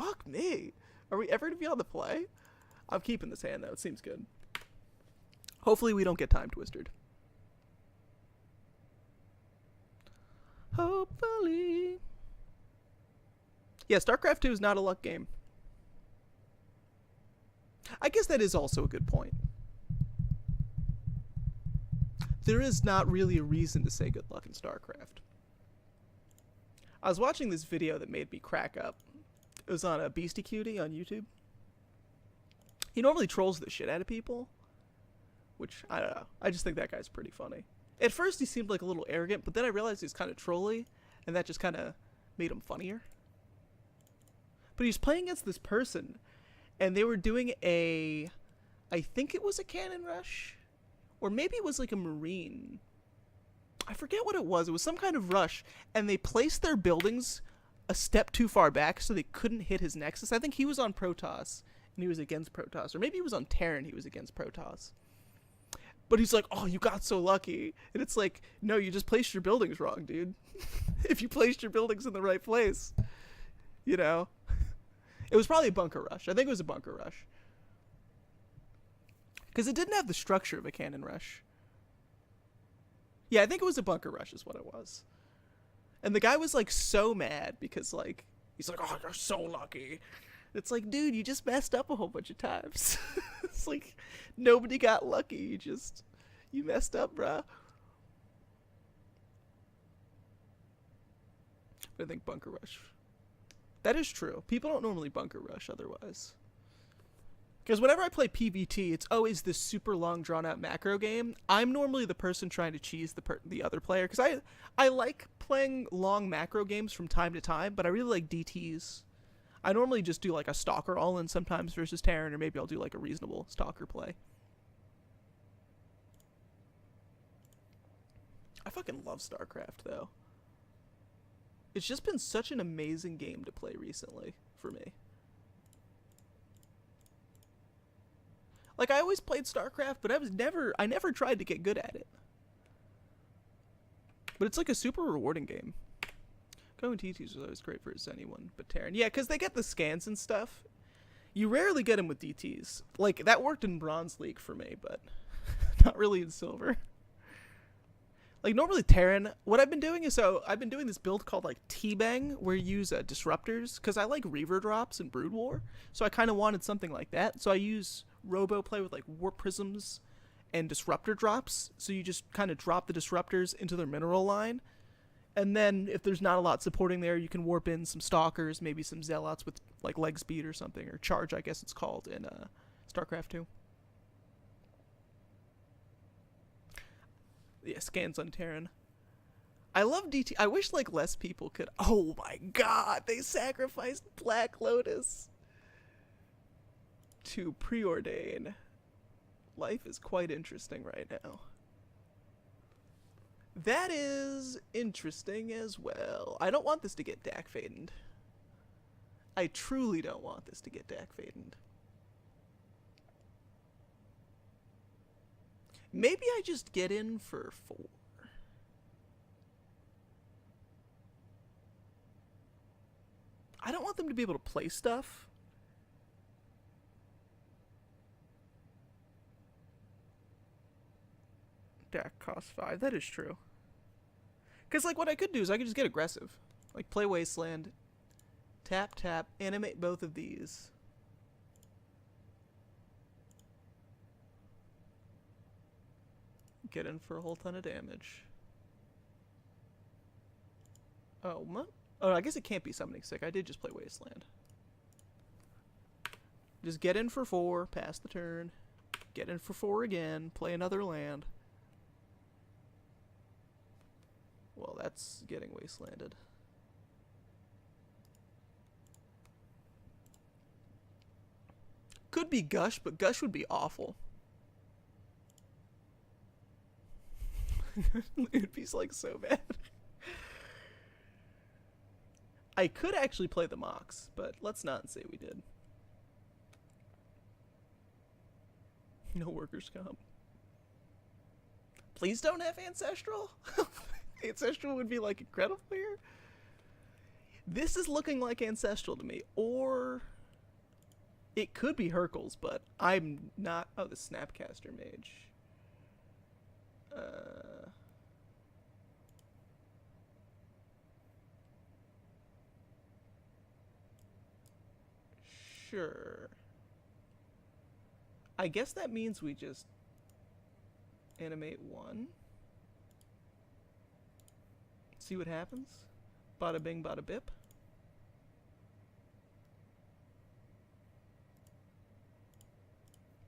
Fuck me. Are we ever going to be on the play? I'm keeping this hand, though. It seems good. Hopefully we don't get time twisted. Hopefully. Yeah, StarCraft 2 is not a luck game. I guess that is also a good point. There is not really a reason to say good luck in StarCraft. I was watching this video that made me crack up. It was on a Beastie Cutie on YouTube. He normally trolls the shit out of people, which, I don't know. I just think that guy's pretty funny. At first he seemed like a little arrogant, but then I realized he's kind of trolly, and that just kind of made him funnier. But he's playing against this person, and they were doing I think it was a cannon rush, or maybe it was like a marine. I forget what it was. It was some kind of rush, and they placed their buildings a step too far back so they couldn't hit his Nexus. I think he was on Protoss, and he was against Protoss. Or maybe he was on Terran, he was against Protoss. But he's like, oh, you got so lucky. And it's like, no, you just placed your buildings wrong, dude. If you placed your buildings in the right place, you know. It was probably a bunker rush. I think it was a bunker rush. Because it didn't have the structure of a cannon rush. Yeah, I think it was a bunker rush is what it was. And the guy was, like, so mad because, like, he's like, oh, you're so lucky. It's like, dude, you just messed up a whole bunch of times. It's like, nobody got lucky. You messed up, bruh. But I think bunker rush. That is true. People don't normally bunker rush otherwise. Because whenever I play PvT, it's always this super long, drawn-out macro game. I'm normally the person trying to cheese the other player. Because I like playing long macro games from time to time, but I really like DTs. I normally just do like a Stalker all-in sometimes versus Terran, or maybe I'll do like a reasonable Stalker play. I fucking love StarCraft, though. It's just been such an amazing game to play recently, for me. Like, I always played StarCraft, but I never tried to get good at it. But it's like a super rewarding game. Going TTs was always great for anyone but Terran. Yeah, because they get the scans and stuff. You rarely get them with DTs. Like, that worked in Bronze League for me, but not really in Silver. Like, normally Terran, what I've been doing is, I've been doing this build called, like, T-Bang, where you use disruptors, because I like Reaver drops in Brood War, so I kind of wanted something like that. So I use Robo play with, like, Warp Prisms and Disruptor drops, so you just kind of drop the Disruptors into their mineral line, and then if there's not a lot supporting there, you can warp in some Stalkers, maybe some Zealots with, like, leg speed or something, or charge, I guess it's called, in StarCraft 2. Yeah, scans on Terran. I love DT. I wish, like, less people could. Oh my god, they sacrificed Black Lotus to preordain. Life is quite interesting right now. That is interesting as well. I don't want this to get Dak Fadened. I truly don't want this to get Dak Fadened. Maybe I just get in for 4. I don't want them to be able to play stuff. Dak costs 5. That is true. Because, like, what I could do is I could just get aggressive. Like, play Wasteland. Tap, tap. Animate both of these. Get in for a whole ton of damage. Oh, what? Oh, I guess it can't be Summoning Sick. I did just play Wasteland. Just get in for 4, pass the turn. Get in for 4 again, play another land. Well, that's getting Wastelanded. Could be Gush, but Gush would be awful. It would be, like, so bad. I could actually play the Mox, but let's not say we did. No workers' comp. Please don't have Ancestral. Ancestral would be, like, incredible here. This is looking like Ancestral to me, or it could be Hercules, but I'm not. Oh, the Snapcaster Mage. Sure. I guess that means we just animate one. See what happens. Bada bing, bada bip.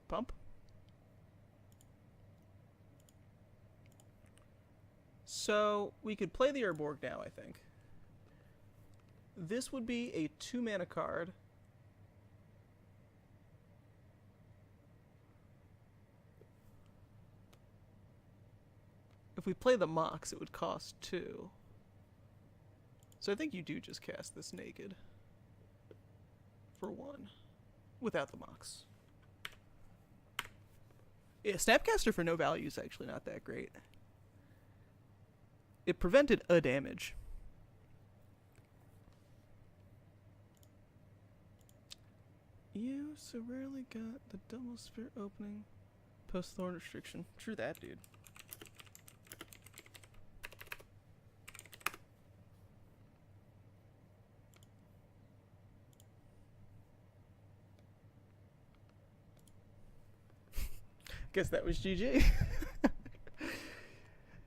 Pump. So we could play the Urborg now, I think. This would be a 2-mana card. If we play the Mox, it would cost 2. So I think you do just cast this naked. For 1. Without the Mox. Yeah, Snapcaster for no value is actually not that great. It prevented a damage. You so rarely got the double sphere opening post thorn restriction. True that, dude. Guess that was GG.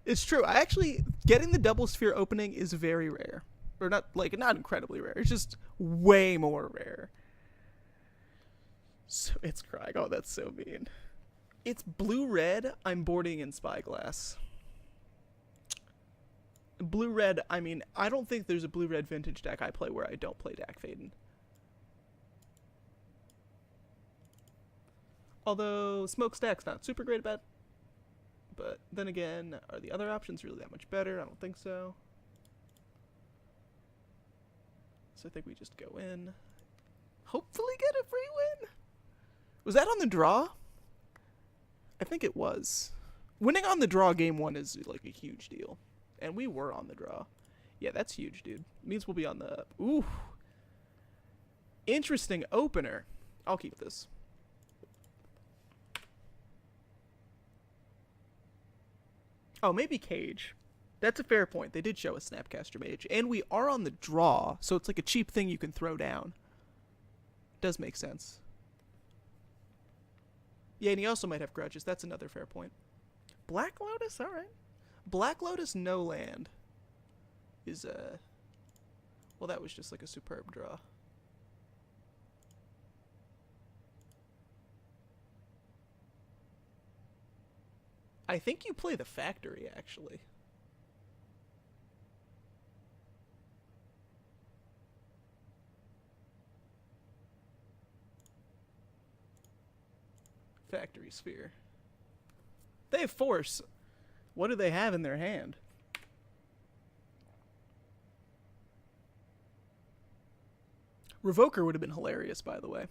It's true. I actually getting the double sphere opening is very rare, or not incredibly rare. It's just way more rare. So it's crying. Oh, that's so mean. It's blue-red. I'm boarding in Spyglass. Blue-red. I mean, I don't think there's a blue-red vintage deck I play where I don't play Dak Faden. Although Smokestack's not super great about. But then again, are the other options really that much better? I don't think so. So I think we just go in. Hopefully get a free win. Was that on the draw? I think it was. Winning on the draw game 1 is like a huge deal. And we were on the draw. Yeah, that's huge, dude. It means we'll be on the... Ooh. Interesting opener. I'll keep this. Oh, maybe Cage. That's a fair point. They did show a Snapcaster Mage. And we are on the draw, so it's like a cheap thing you can throw down. Does make sense. Yeah, and he also might have grudges. That's another fair point. Black Lotus? Alright. Black Lotus, no land. Is, well, that was just like a superb draw. I think you play the Factory, actually. Factory Sphere. They have Force. What do they have in their hand? Revoker would have been hilarious, by the way.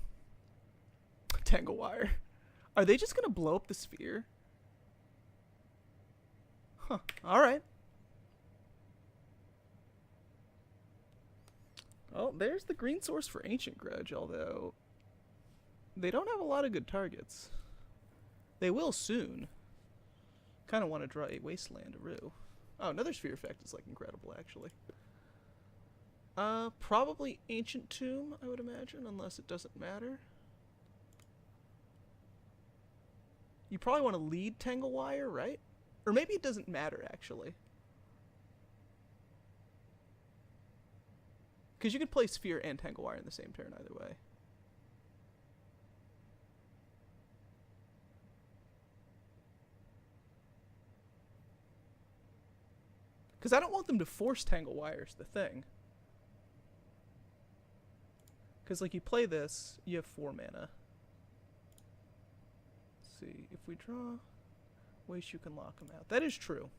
Tangle Wire. Are they just going to blow up the sphere? Huh. Alright. Oh, there's the green source for Ancient Grudge, although they don't have a lot of good targets. They will soon. Kind of want to draw a Wasteland Aru. Oh, another Sphere effect is like incredible, actually. Probably Ancient Tomb, I would imagine, unless it doesn't matter. You probably want to lead Tangle Wire, right? Or maybe it doesn't matter, actually. Because you could play Sphere and Tangle Wire in the same turn either way. Because I don't want them to force Tangle Wire is the thing. Because, like, you play this, you have 4 mana. Let's see, if we draw... ways you can lock them out. That is true.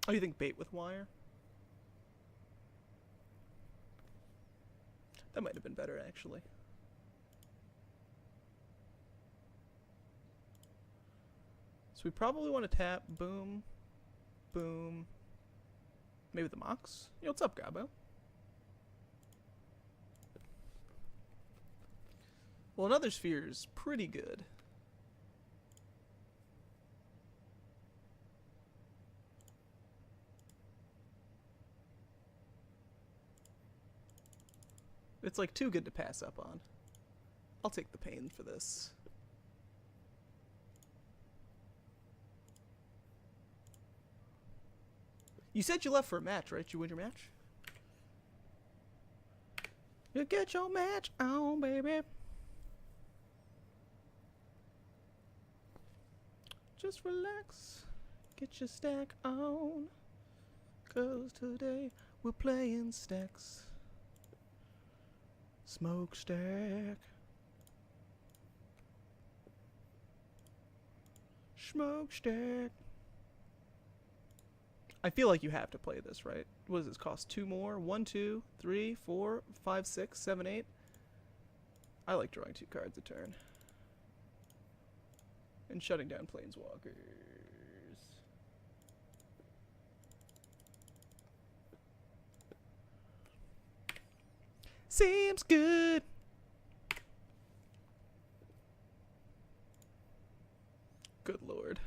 Oh, you think bait with wire? That might have been better, actually. So we probably want to tap boom, boom. Maybe the Mox? Yo, what's up, Gabo? Well, another sphere is pretty good. It's like too good to pass up on. I'll take the pain for this. You said you left for a match, right? You win your match? You get your match on, baby. Just relax. Get your stack on. 'Cause today we're playing Stax. Smokestack. Smokestack. I feel like you have to play this, right? What does this cost? 2 more? 1, 2, 3, 4, 5, 6, 7, 8. I like drawing 2 cards a turn. And shutting down planeswalkers. Seems good. Good lord.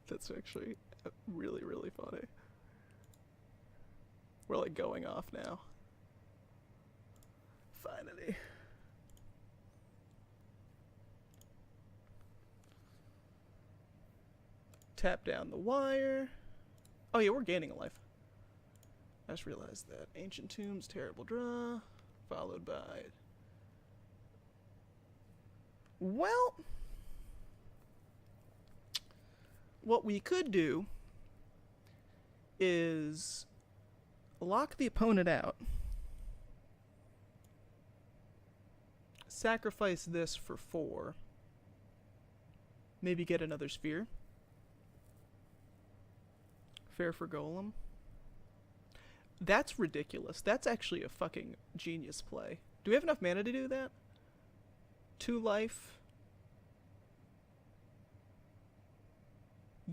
That's actually really, really funny. We're like going off now. Finally. Tap down the wire. Oh yeah, we're gaining a life. I just realized that. Ancient Tombs, terrible draw. Followed by... Well... What we could do is lock the opponent out. Sacrifice this for 4. Maybe get another sphere. Fair for Golem. That's ridiculous. That's actually a fucking genius play. Do we have enough mana to do that? 2 life.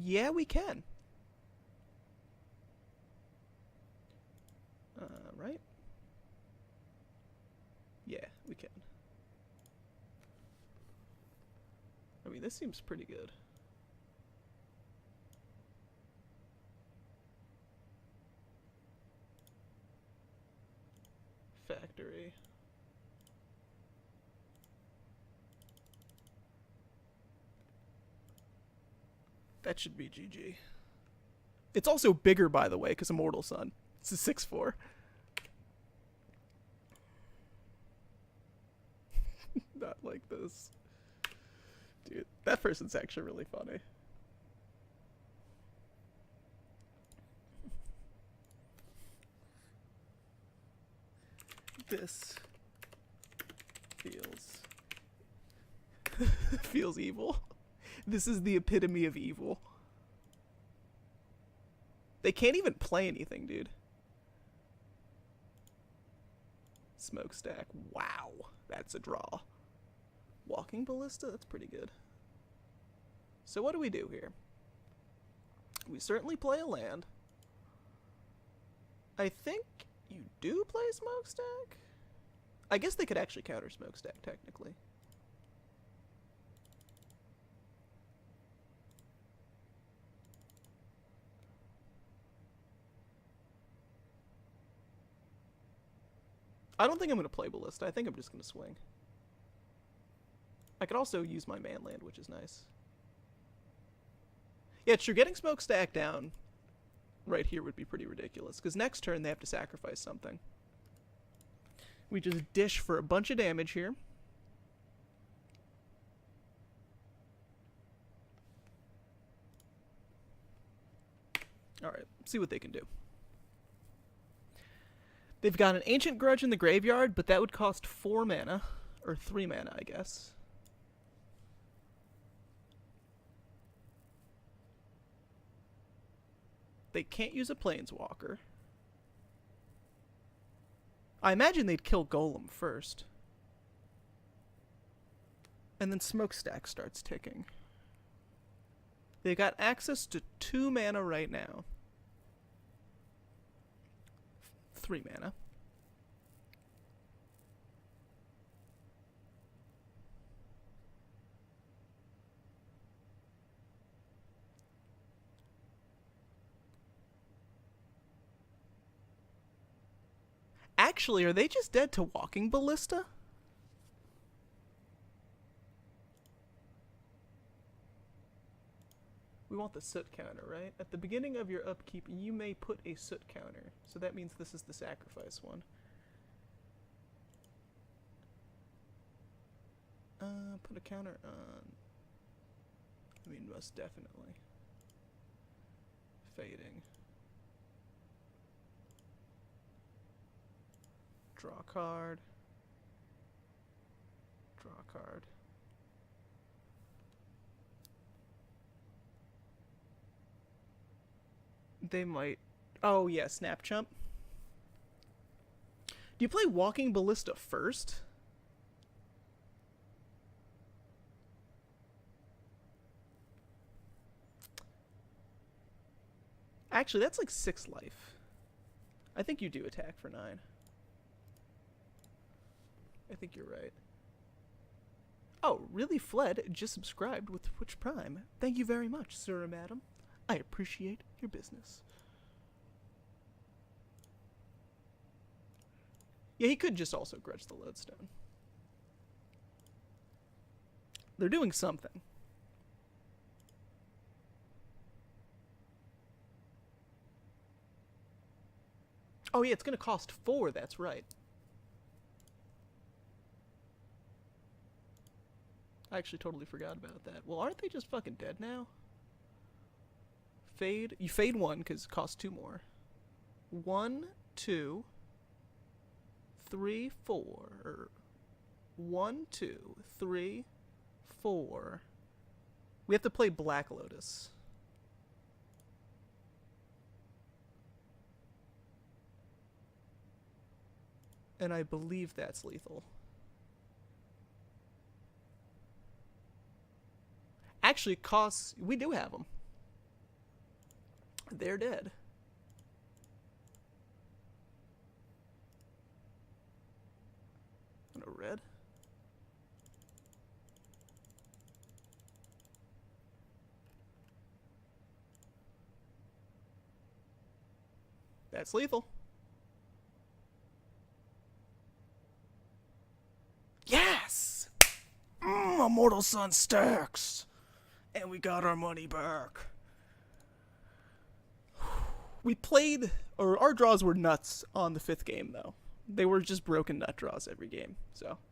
Yeah, we can. Right? Yeah, we can. I mean, this seems pretty good. Factory. That should be GG. It's also bigger, by the way, because Immortal Sun. It's a 6/4. Not like this. Dude, that person's actually really funny. This feels... feels evil. This is the epitome of evil. They can't even play anything, dude. Smokestack. Wow. That's a draw. Walking Ballista? That's pretty good. So what do we do here? We certainly play a land. I think you do play Smokestack? I guess they could actually counter Smokestack, technically. I don't think I'm going to play Ballista. I think I'm just going to swing. I could also use my man land, which is nice. Yeah, sure, getting Smokestack down right here would be pretty ridiculous, because next turn they have to sacrifice something. We just dish for a bunch of damage here. Alright, see what they can do. They've got an Ancient Grudge in the graveyard, but that would cost 4 mana. Or 3 mana, I guess. They can't use a Planeswalker. I imagine they'd kill Golem first. And then Smokestack starts ticking. They got access to 2 mana right now. 3 mana. Actually, are they just dead to Walking Ballista? We want the soot counter, right? At the beginning of your upkeep, you may put a soot counter. So that means this is the sacrifice one. Put a counter on. I mean, most definitely. Fading. Draw a card. Draw a card. They might... Oh, yeah, Snap Chump. Do you play Walking Ballista first? Actually, that's like 6 life. I think you do attack for 9. I think you're right. Oh, Really Fled just subscribed with Twitch Prime. Thank you very much, sir or madam. I appreciate your business. Yeah, he could just also grudge the lodestone. They're doing something. Oh yeah, it's gonna cost 4, that's right. I actually totally forgot about that. Well, aren't they just fucking dead now? Fade. You fade 1 because it costs 2 more. 1, 2, 3, 4. 1, 2, 3, 4. We have to play Black Lotus. And I believe that's lethal. Actually, costs... We do have them. They're dead. And a red. That's lethal. Yes! Immortal Sun Stax! And we got our money back. We played, or our draws were nuts on the 5th game, though. They were just broken nut draws every game, so...